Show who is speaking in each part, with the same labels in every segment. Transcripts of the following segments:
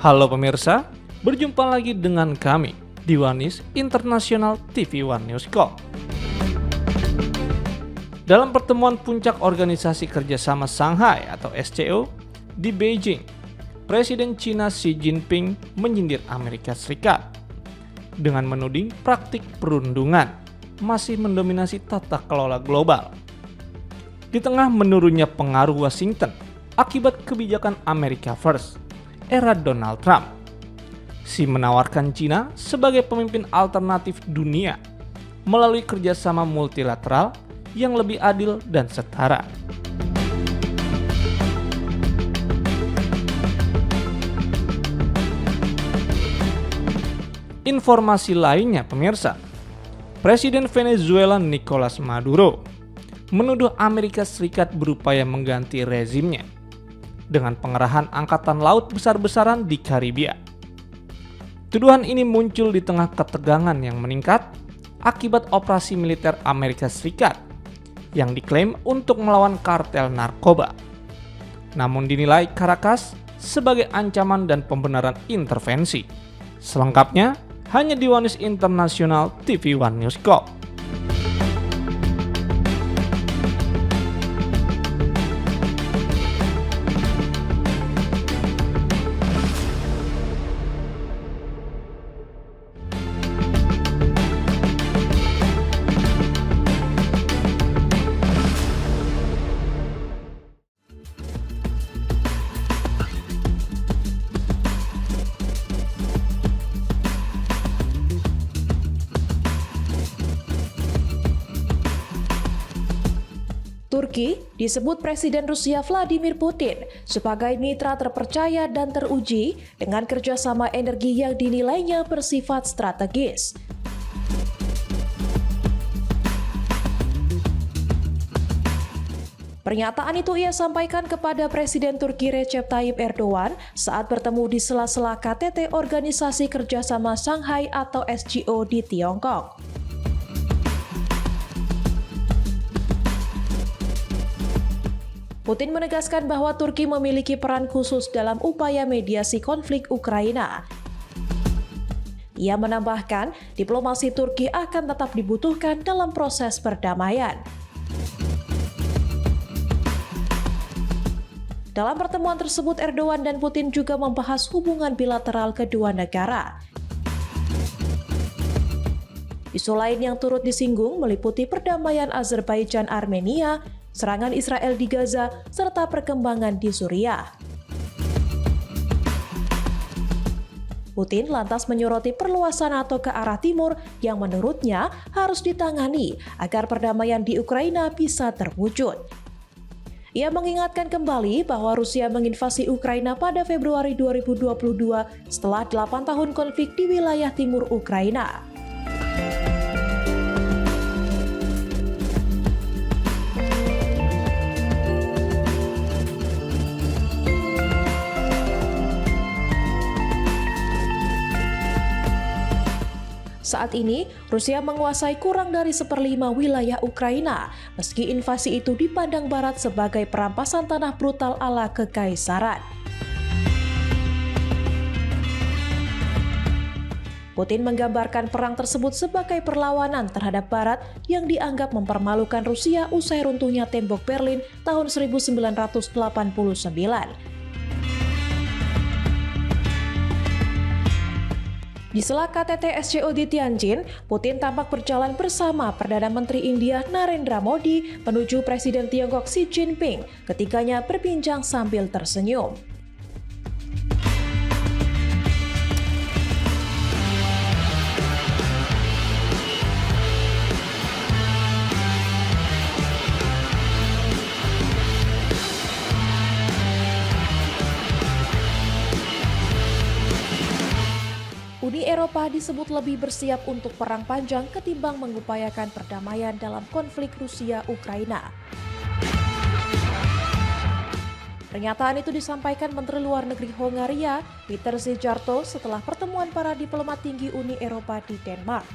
Speaker 1: Halo pemirsa, berjumpa lagi dengan kami di Wanis International TV One News Call. Dalam pertemuan puncak Organisasi Kerjasama Shanghai atau SCO di Beijing, Presiden China Xi Jinping menyindir Amerika Serikat dengan menuding praktik perundungan masih mendominasi tata kelola global. Di tengah menurunnya pengaruh Washington akibat kebijakan America First era Donald Trump, Xi menawarkan China sebagai pemimpin alternatif dunia melalui kerjasama multilateral yang lebih adil dan setara. Informasi lainnya pemirsa, Presiden Venezuela Nicolas Maduro menuduh Amerika Serikat berupaya mengganti rezimnya dengan pengerahan angkatan laut besar-besaran di Karibia. Tuduhan ini muncul di tengah ketegangan yang meningkat akibat operasi militer Amerika Serikat yang diklaim untuk melawan kartel narkoba. Namun dinilai Caracas sebagai ancaman dan pembenaran intervensi. Selengkapnya hanya di Wanis International TV One News Call.
Speaker 2: Turki disebut Presiden Rusia Vladimir Putin sebagai mitra terpercaya dan teruji dengan kerjasama energi yang dinilainya bersifat strategis. Pernyataan itu ia sampaikan kepada Presiden Turki Recep Tayyip Erdogan saat bertemu di sela-sela KTT Organisasi Kerjasama Shanghai atau SCO di Tiongkok. Putin menegaskan bahwa Turki memiliki peran khusus dalam upaya mediasi konflik Ukraina. Ia menambahkan, diplomasi Turki akan tetap dibutuhkan dalam proses perdamaian. Dalam pertemuan tersebut, Erdogan dan Putin juga membahas hubungan bilateral kedua negara. Isu lain yang turut disinggung meliputi perdamaian Azerbaijan-Armenia, serangan Israel di Gaza, serta perkembangan di Suriah. Putin lantas menyoroti perluasan NATO ke arah timur yang menurutnya harus ditangani agar perdamaian di Ukraina bisa terwujud. Ia mengingatkan kembali bahwa Rusia menginvasi Ukraina pada Februari 2022 setelah 8 tahun konflik di wilayah timur Ukraina. Saat ini, Rusia menguasai kurang dari 1/5 wilayah Ukraina, meski invasi itu dipandang Barat sebagai perampasan tanah brutal ala kekaisaran. Putin menggambarkan perang tersebut sebagai perlawanan terhadap Barat yang dianggap mempermalukan Rusia usai runtuhnya tembok Berlin tahun 1989. Di sela KTT SCO di Tianjin, Putin tampak berjalan bersama Perdana Menteri India Narendra Modi menuju Presiden Tiongkok Xi Jinping. Ketiganya berbincang sambil tersenyum. Uni Eropa disebut lebih bersiap untuk perang panjang ketimbang mengupayakan perdamaian dalam konflik Rusia-Ukraina. Pernyataan itu disampaikan Menteri Luar Negeri Hongaria, Peter Szijjártó, setelah pertemuan para diplomat tinggi Uni Eropa di Denmark.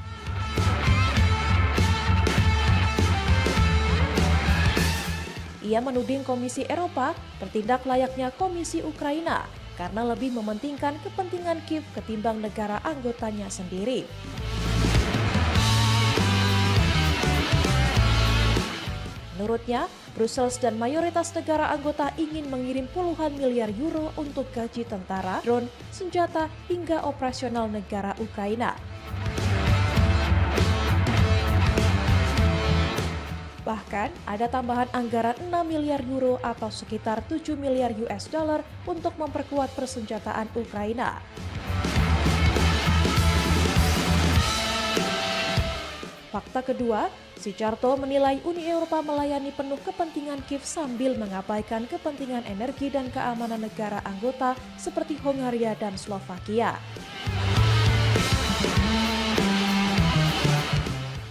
Speaker 2: Ia menuding Komisi Eropa bertindak layaknya Komisi Ukraina karena lebih mementingkan kepentingan Kiev ketimbang negara anggotanya sendiri. Menurutnya, Brussels dan mayoritas negara anggota ingin mengirim puluhan miliar euro untuk gaji tentara, drone, senjata, hingga operasional negara Ukraina. Bahkan, ada tambahan anggaran 6 miliar euro atau sekitar 7 miliar US dollar untuk memperkuat persenjataan Ukraina. Fakta kedua, Sijarto menilai Uni Eropa melayani penuh kepentingan Kiev sambil mengabaikan kepentingan energi dan keamanan negara anggota seperti Hongaria dan Slovakia.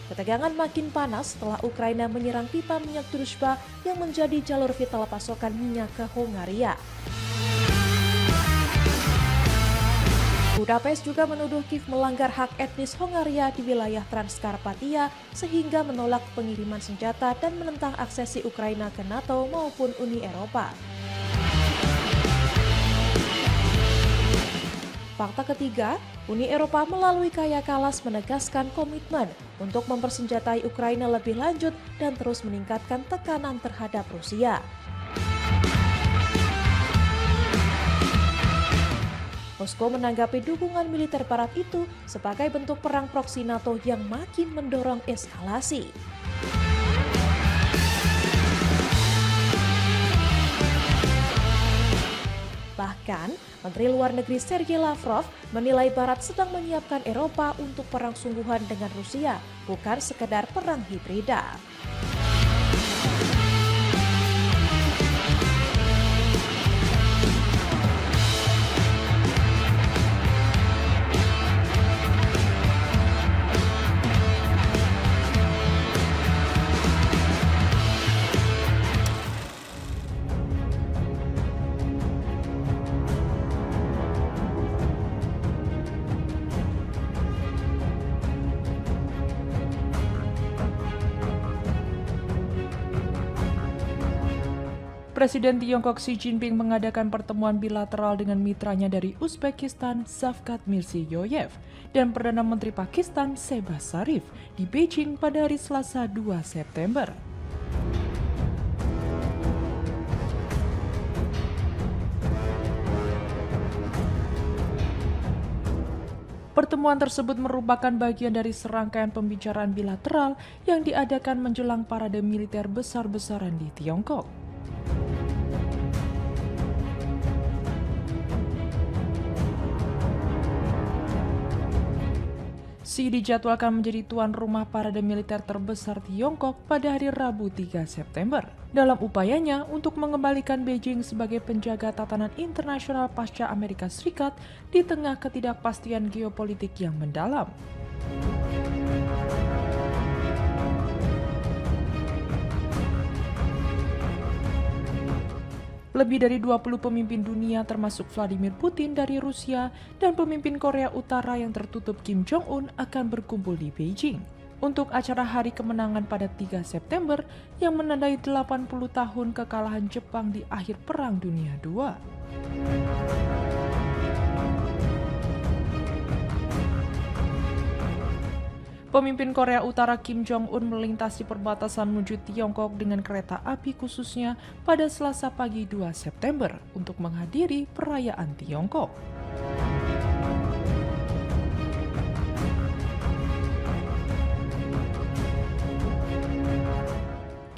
Speaker 2: Ketegangan makin panas setelah Ukraina menyerang pipa minyak Druzhba yang menjadi jalur vital pasokan minyak ke Hongaria. Budapest juga menuduh Kiev melanggar hak etnis Hongaria di wilayah Transkarpatia sehingga menolak pengiriman senjata dan menentang aksesi Ukraina ke NATO maupun Uni Eropa. Fakta ketiga, Uni Eropa melalui Kaja Kallas menegaskan komitmen untuk mempersenjatai Ukraina lebih lanjut dan terus meningkatkan tekanan terhadap Rusia. Moskow menanggapi dukungan militer Barat itu sebagai bentuk perang proksi NATO yang makin mendorong eskalasi. Bahkan, Menteri Luar Negeri Sergei Lavrov menilai Barat sedang menyiapkan Eropa untuk perang sungguhan dengan Rusia, bukan sekedar perang hibrida.
Speaker 3: Presiden Tiongkok Xi Jinping mengadakan pertemuan bilateral dengan mitranya dari Uzbekistan, Shavkat Mirziyoyev, dan Perdana Menteri Pakistan, Shehbaz Sharif, di Beijing pada hari Selasa 2 September. Pertemuan tersebut merupakan bagian dari serangkaian pembicaraan bilateral yang diadakan menjelang parade militer besar-besaran di Tiongkok. Xi dijadwalkan menjadi tuan rumah parade militer terbesar Tiongkok pada hari Rabu 3 September. Dalam upayanya untuk mengembalikan Beijing sebagai penjaga tatanan internasional pasca Amerika Serikat di tengah ketidakpastian geopolitik yang mendalam. Lebih dari 20 pemimpin dunia termasuk Vladimir Putin dari Rusia dan pemimpin Korea Utara yang tertutup Kim Jong-un akan berkumpul di Beijing untuk acara Hari Kemenangan pada 3 September yang menandai 80 tahun kekalahan Jepang di akhir Perang Dunia II. Pemimpin Korea Utara Kim Jong-un melintasi perbatasan menuju Tiongkok dengan kereta api khususnya pada Selasa pagi 2 September untuk menghadiri perayaan Tiongkok.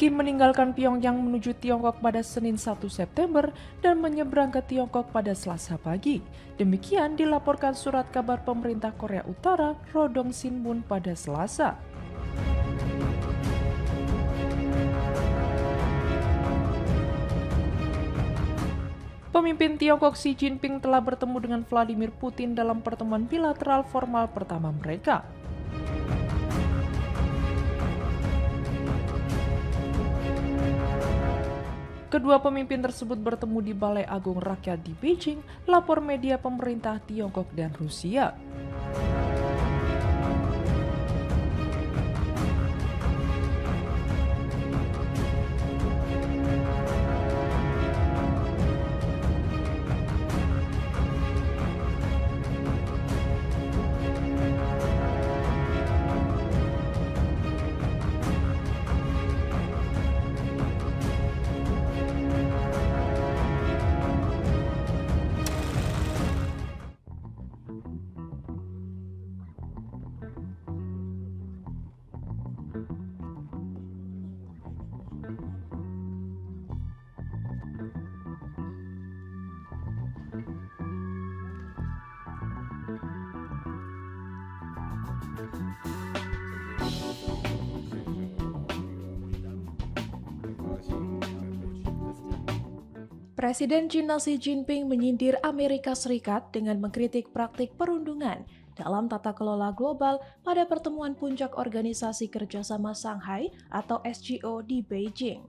Speaker 3: Kim meninggalkan Pyongyang menuju Tiongkok pada Senin 1 September dan menyeberang ke Tiongkok pada Selasa pagi. Demikian dilaporkan surat kabar pemerintah Korea Utara Rodong Sinmun pada Selasa. Pemimpin Tiongkok Xi Jinping telah bertemu dengan Vladimir Putin dalam pertemuan bilateral formal pertama mereka. Kedua pemimpin tersebut bertemu di Balai Agung Rakyat di Beijing, lapor media pemerintah Tiongkok dan Rusia.
Speaker 2: Presiden China Xi Jinping menyindir Amerika Serikat dengan mengkritik praktik perundungan dalam tata kelola global pada pertemuan puncak Organisasi Kerjasama Shanghai atau SCO di Beijing.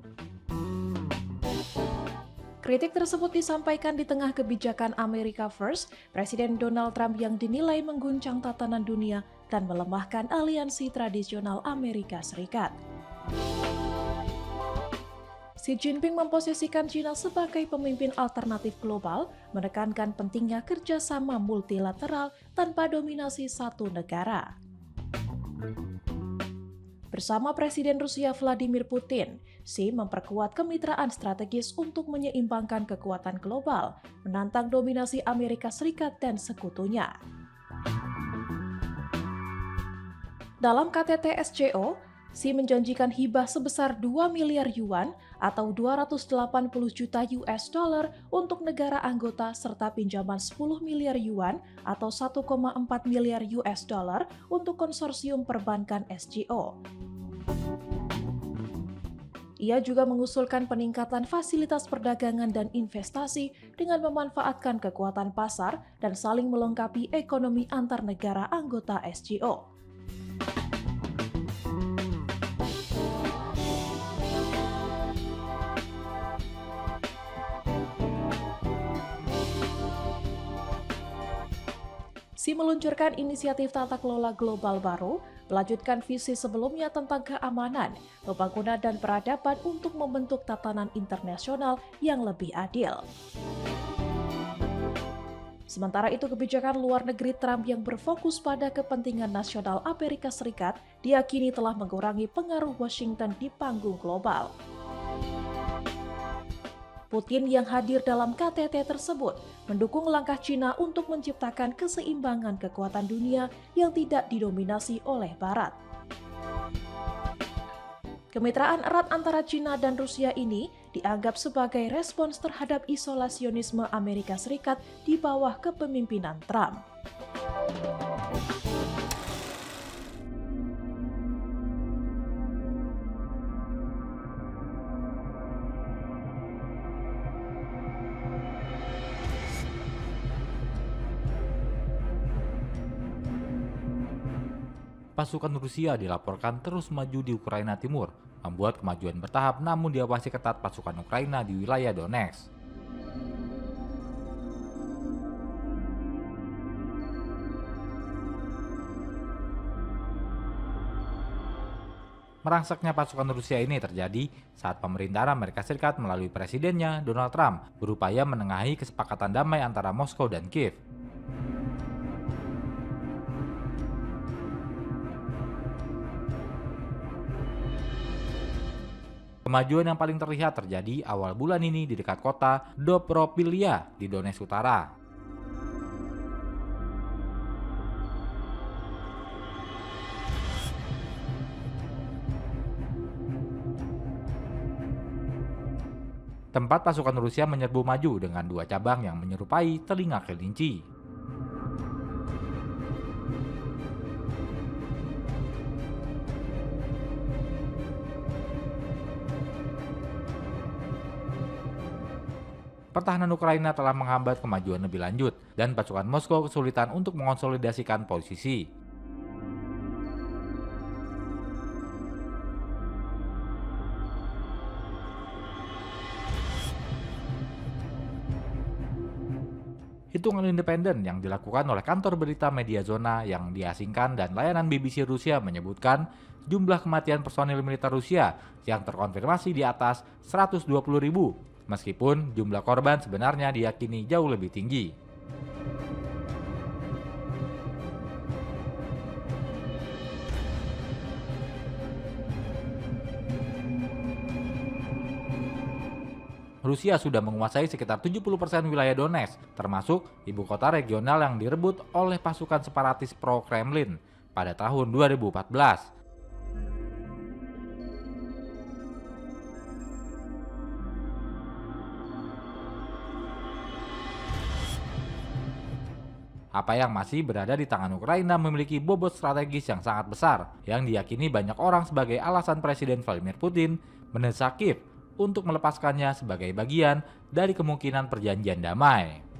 Speaker 2: Kritik tersebut disampaikan di tengah kebijakan America First, Presiden Donald Trump yang dinilai mengguncang tatanan dunia dan melemahkan aliansi tradisional Amerika Serikat. Xi Jinping memposisikan China sebagai pemimpin alternatif global, menekankan pentingnya kerjasama multilateral tanpa dominasi satu negara. Bersama Presiden Rusia Vladimir Putin, Xi memperkuat kemitraan strategis untuk menyeimbangkan kekuatan global, menantang dominasi Amerika Serikat dan sekutunya. Dalam KTT SCO, Xi menjanjikan hibah sebesar 2 miliar yuan atau 280 juta US dollar untuk negara anggota serta pinjaman 10 miliar yuan atau 1,4 miliar US dollar untuk konsorsium perbankan SCO. Ia juga mengusulkan peningkatan fasilitas perdagangan dan investasi dengan memanfaatkan kekuatan pasar dan saling melengkapi ekonomi antar negara anggota SCO. Xi meluncurkan inisiatif tata kelola global baru, melanjutkan visi sebelumnya tentang keamanan, pembangunan dan peradaban untuk membentuk tatanan internasional yang lebih adil. Sementara itu, kebijakan luar negeri Trump yang berfokus pada kepentingan nasional Amerika Serikat diyakini telah mengurangi pengaruh Washington di panggung global. Putin yang hadir dalam KTT tersebut mendukung langkah China untuk menciptakan keseimbangan kekuatan dunia yang tidak didominasi oleh Barat. Kemitraan erat antara China dan Rusia ini dianggap sebagai respons terhadap isolasionisme Amerika Serikat di bawah kepemimpinan Trump.
Speaker 4: Pasukan Rusia dilaporkan terus maju di Ukraina Timur, membuat kemajuan bertahap namun diawasi ketat pasukan Ukraina di wilayah Donetsk. Merangsaknya pasukan Rusia ini terjadi saat pemerintahan Amerika Serikat melalui presidennya Donald Trump berupaya menengahi kesepakatan damai antara Moskow dan Kiev. Kemajuan yang paling terlihat terjadi awal bulan ini di dekat kota Dobropilia di Donetsk Utara. Tempat pasukan Rusia menyerbu maju dengan dua cabang yang menyerupai telinga kelinci. Pertahanan Ukraina telah menghambat kemajuan lebih lanjut, dan pasukan Moskow kesulitan untuk mengonsolidasikan posisi. Hitungan independen yang dilakukan oleh kantor berita Media Zona yang diasingkan dan layanan BBC Rusia menyebutkan jumlah kematian personil militer Rusia yang terkonfirmasi di atas 120.000. Meskipun jumlah korban sebenarnya diyakini jauh lebih tinggi. Rusia sudah menguasai sekitar 70% wilayah Donetsk, termasuk ibu kota regional yang direbut oleh pasukan separatis pro-Kremlin pada tahun 2014. Apa yang masih berada di tangan Ukraina memiliki bobot strategis yang sangat besar, yang diyakini banyak orang sebagai alasan Presiden Vladimir Putin mendesak Kiev untuk melepaskannya sebagai bagian dari kemungkinan perjanjian damai.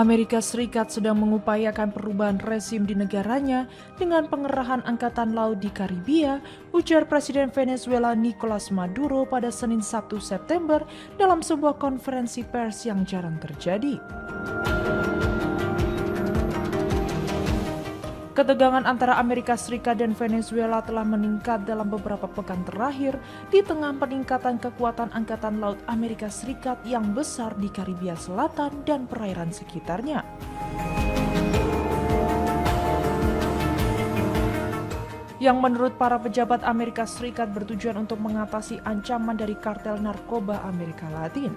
Speaker 3: Amerika Serikat sedang mengupayakan perubahan rezim di negaranya dengan pengerahan angkatan laut di Karibia, ujar Presiden Venezuela Nicolas Maduro pada Senin 1 September dalam sebuah konferensi pers yang jarang terjadi. Ketegangan antara Amerika Serikat dan Venezuela telah meningkat dalam beberapa pekan terakhir di tengah peningkatan kekuatan Angkatan Laut Amerika Serikat yang besar di Karibia Selatan dan perairan sekitarnya. Yang menurut para pejabat Amerika Serikat bertujuan untuk mengatasi ancaman dari kartel narkoba Amerika Latin.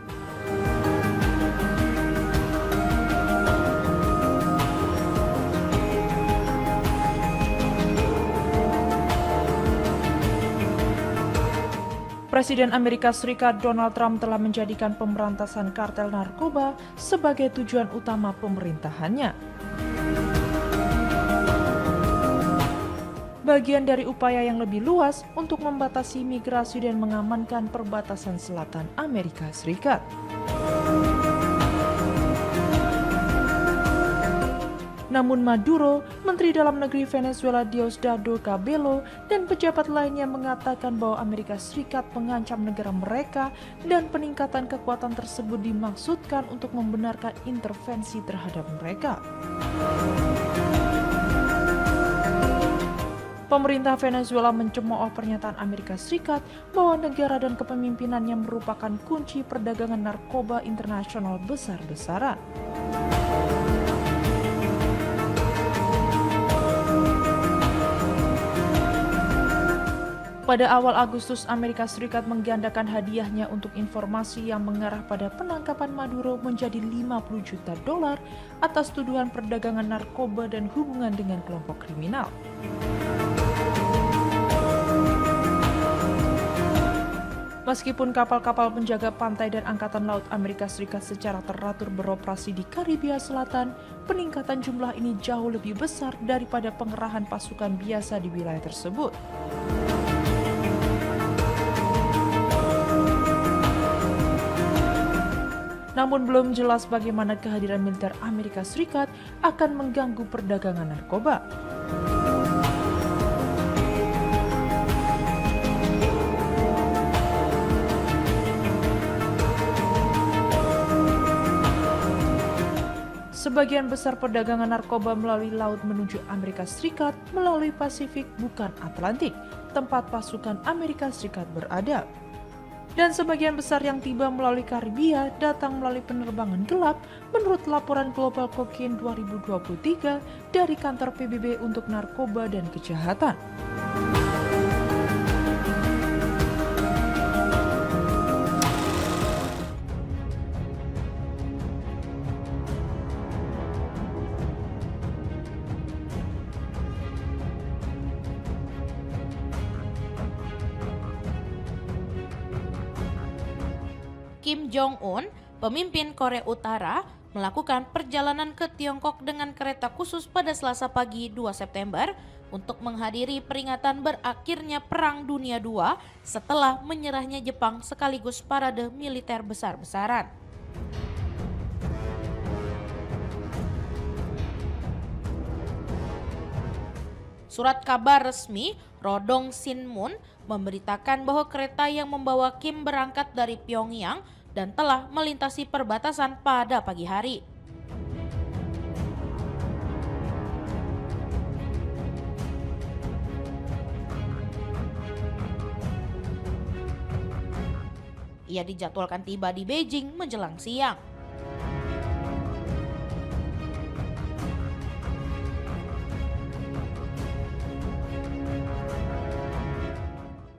Speaker 3: Presiden Amerika Serikat Donald Trump telah menjadikan pemberantasan kartel narkoba sebagai tujuan utama pemerintahannya. Bagian dari upaya yang lebih luas untuk membatasi migrasi dan mengamankan perbatasan selatan Amerika Serikat. Namun Maduro, Menteri Dalam Negeri Venezuela Diosdado Cabello, dan pejabat lainnya mengatakan bahwa Amerika Serikat mengancam negara mereka dan peningkatan kekuatan tersebut dimaksudkan untuk membenarkan intervensi terhadap mereka. Pemerintah Venezuela mencemooh pernyataan Amerika Serikat bahwa negara dan kepemimpinannya merupakan kunci perdagangan narkoba internasional besar-besaran. Pada awal Agustus, Amerika Serikat menggandakan hadiahnya untuk informasi yang mengarah pada penangkapan Maduro menjadi $50 juta atas tuduhan perdagangan narkoba dan hubungan dengan kelompok kriminal. Meskipun kapal-kapal penjaga pantai dan Angkatan Laut Amerika Serikat secara teratur beroperasi di Karibia Selatan, peningkatan jumlah ini jauh lebih besar daripada pengerahan pasukan biasa di wilayah tersebut. Namun belum jelas bagaimana kehadiran militer Amerika Serikat akan mengganggu perdagangan narkoba. Sebagian besar perdagangan narkoba melalui laut menuju Amerika Serikat melalui Pasifik bukan Atlantik, tempat pasukan Amerika Serikat berada. Dan sebagian besar yang tiba melalui Karibia datang melalui penerbangan gelap menurut laporan Global Cocaine 2023 dari kantor PBB untuk narkoba dan kejahatan.
Speaker 5: Kim Jong-un, pemimpin Korea Utara, melakukan perjalanan ke Tiongkok dengan kereta khusus pada Selasa pagi 2 September untuk menghadiri peringatan berakhirnya Perang Dunia II setelah menyerahnya Jepang sekaligus parade militer besar-besaran. Surat kabar resmi Rodong Sinmun memberitakan bahwa kereta yang membawa Kim berangkat dari Pyongyang dan telah melintasi perbatasan pada pagi hari. Ia dijadwalkan tiba di Beijing menjelang siang.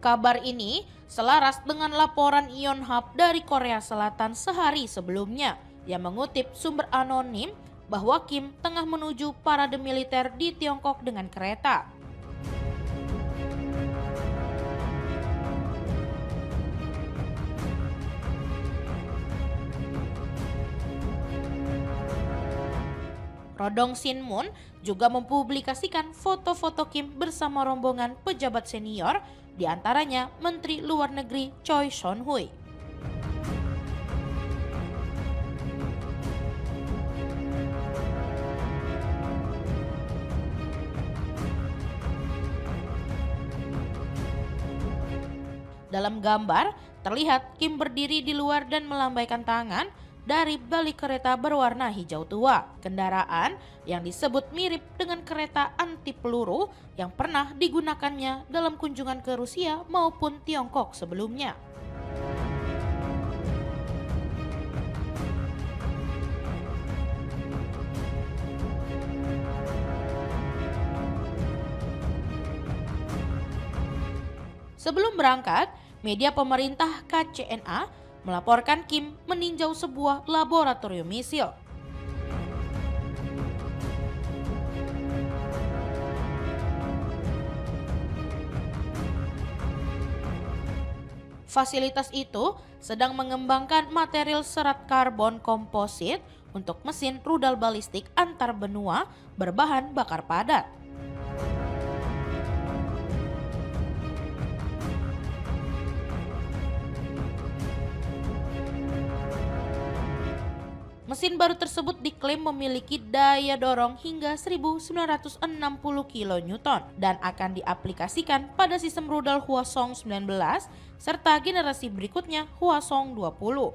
Speaker 5: Kabar ini selaras dengan laporan Yonhap dari Korea Selatan sehari sebelumnya yang mengutip sumber anonim bahwa Kim tengah menuju parade militer di Tiongkok dengan kereta. Rodong Sinmun juga mempublikasikan foto-foto Kim bersama rombongan pejabat senior, di antaranya Menteri Luar Negeri Choi Son-hui. Dalam gambar, terlihat Kim berdiri di luar dan melambaikan tangan dari balik kereta berwarna hijau tua. Kendaraan yang disebut mirip dengan kereta anti peluru yang pernah digunakannya dalam kunjungan ke Rusia maupun Tiongkok sebelumnya. Sebelum berangkat, media pemerintah KCNA melaporkan Kim meninjau sebuah laboratorium misil. Fasilitas itu sedang mengembangkan material serat karbon komposit untuk mesin rudal balistik antar benua berbahan bakar padat. Mesin baru tersebut diklaim memiliki daya dorong hingga 1960 kN dan akan diaplikasikan pada sistem rudal Hwasong 19 serta generasi berikutnya Hwasong 20.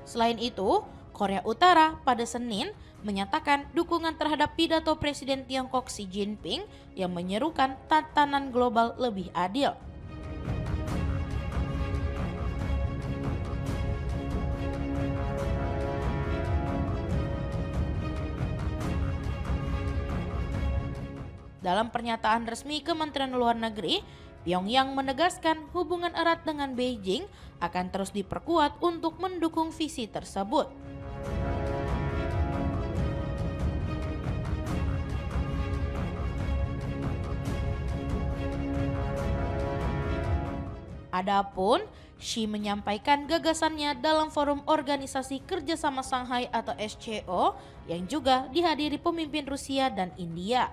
Speaker 5: Selain itu, Korea Utara pada Senin menyatakan dukungan terhadap pidato Presiden Tiongkok Xi Jinping yang menyerukan tatanan global lebih adil. Dalam pernyataan resmi Kementerian Luar Negeri, Pyongyang menegaskan hubungan erat dengan Beijing akan terus diperkuat untuk mendukung visi tersebut. Adapun Xi menyampaikan gagasannya dalam forum Organisasi Kerjasama Shanghai atau SCO yang juga dihadiri pemimpin Rusia dan India.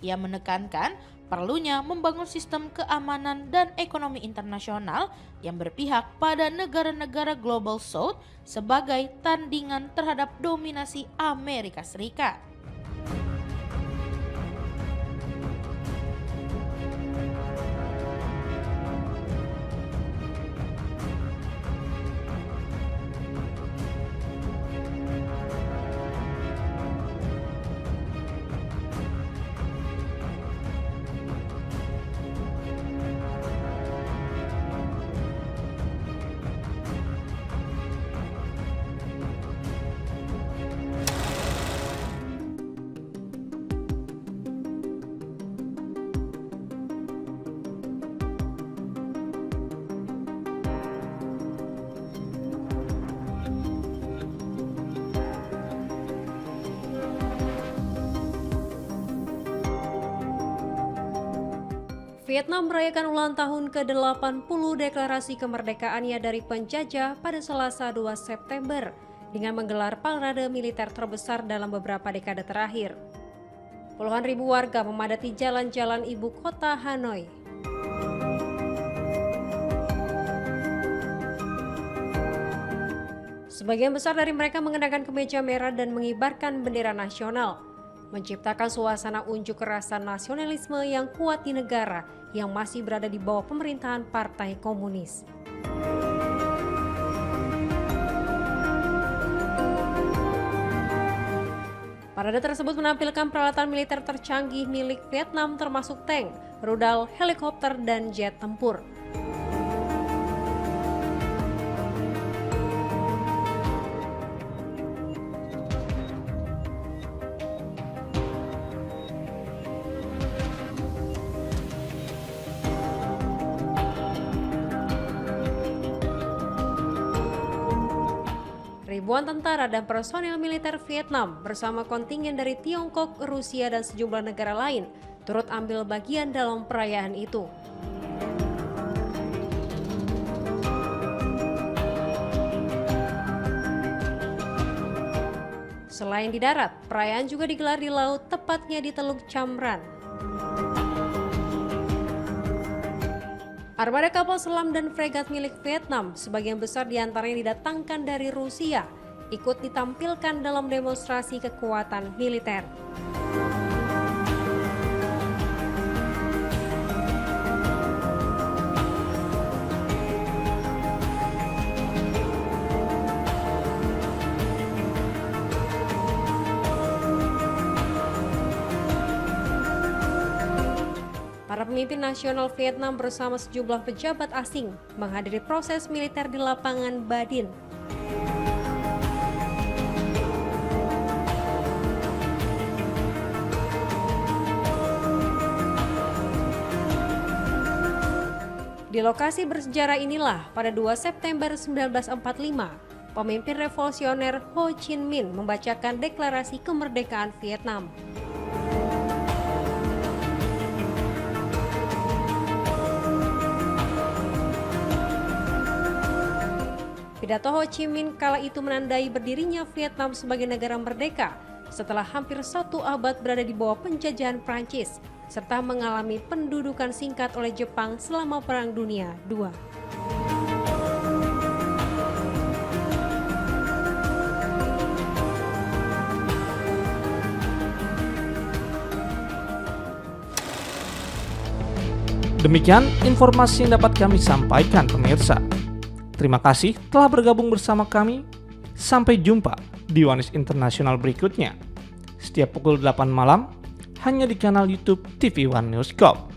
Speaker 5: Ia menekankan perlunya membangun sistem keamanan dan ekonomi internasional yang berpihak pada negara-negara Global South sebagai tandingan terhadap dominasi Amerika Serikat.
Speaker 6: Vietnam merayakan ulang tahun ke-80 deklarasi kemerdekaannya dari penjajah pada Selasa 2 September dengan menggelar parade militer terbesar dalam beberapa dekade terakhir. Puluhan ribu warga memadati jalan-jalan ibu kota Hanoi. Sebagian besar dari mereka mengenakan kemeja merah dan mengibarkan bendera nasional. menciptakan suasana unjuk rasa nasionalisme yang kuat di negara yang masih berada di bawah pemerintahan Partai Komunis. Parade tersebut menampilkan peralatan militer tercanggih milik Vietnam termasuk tank, rudal, helikopter, dan jet tempur. Ribuan tentara dan personel militer Vietnam bersama kontingen dari Tiongkok, Rusia, dan sejumlah negara lain turut ambil bagian dalam perayaan itu. Selain di darat, perayaan juga digelar di laut, tepatnya di Teluk Cam Ranh. Armada kapal selam dan fregat milik Vietnam, sebagian besar diantaranya didatangkan dari Rusia, ikut ditampilkan dalam demonstrasi kekuatan militer. Para pemimpin nasional Vietnam bersama sejumlah pejabat asing menghadiri proses militer di lapangan Ba Dinh. Di lokasi bersejarah inilah pada 2 September 1945, pemimpin revolusioner Ho Chi Minh membacakan deklarasi kemerdekaan Vietnam. Pidato Ho Chi Minh kala itu menandai berdirinya Vietnam sebagai negara merdeka setelah hampir 1 abad berada di bawah penjajahan Prancis, serta mengalami pendudukan singkat oleh Jepang selama Perang Dunia II.
Speaker 1: Demikian informasi yang dapat kami sampaikan pemirsa. Terima kasih telah bergabung bersama kami. Sampai jumpa di One News Internasional berikutnya. Setiap pukul 8 malam hanya di kanal YouTube TV One News Corp.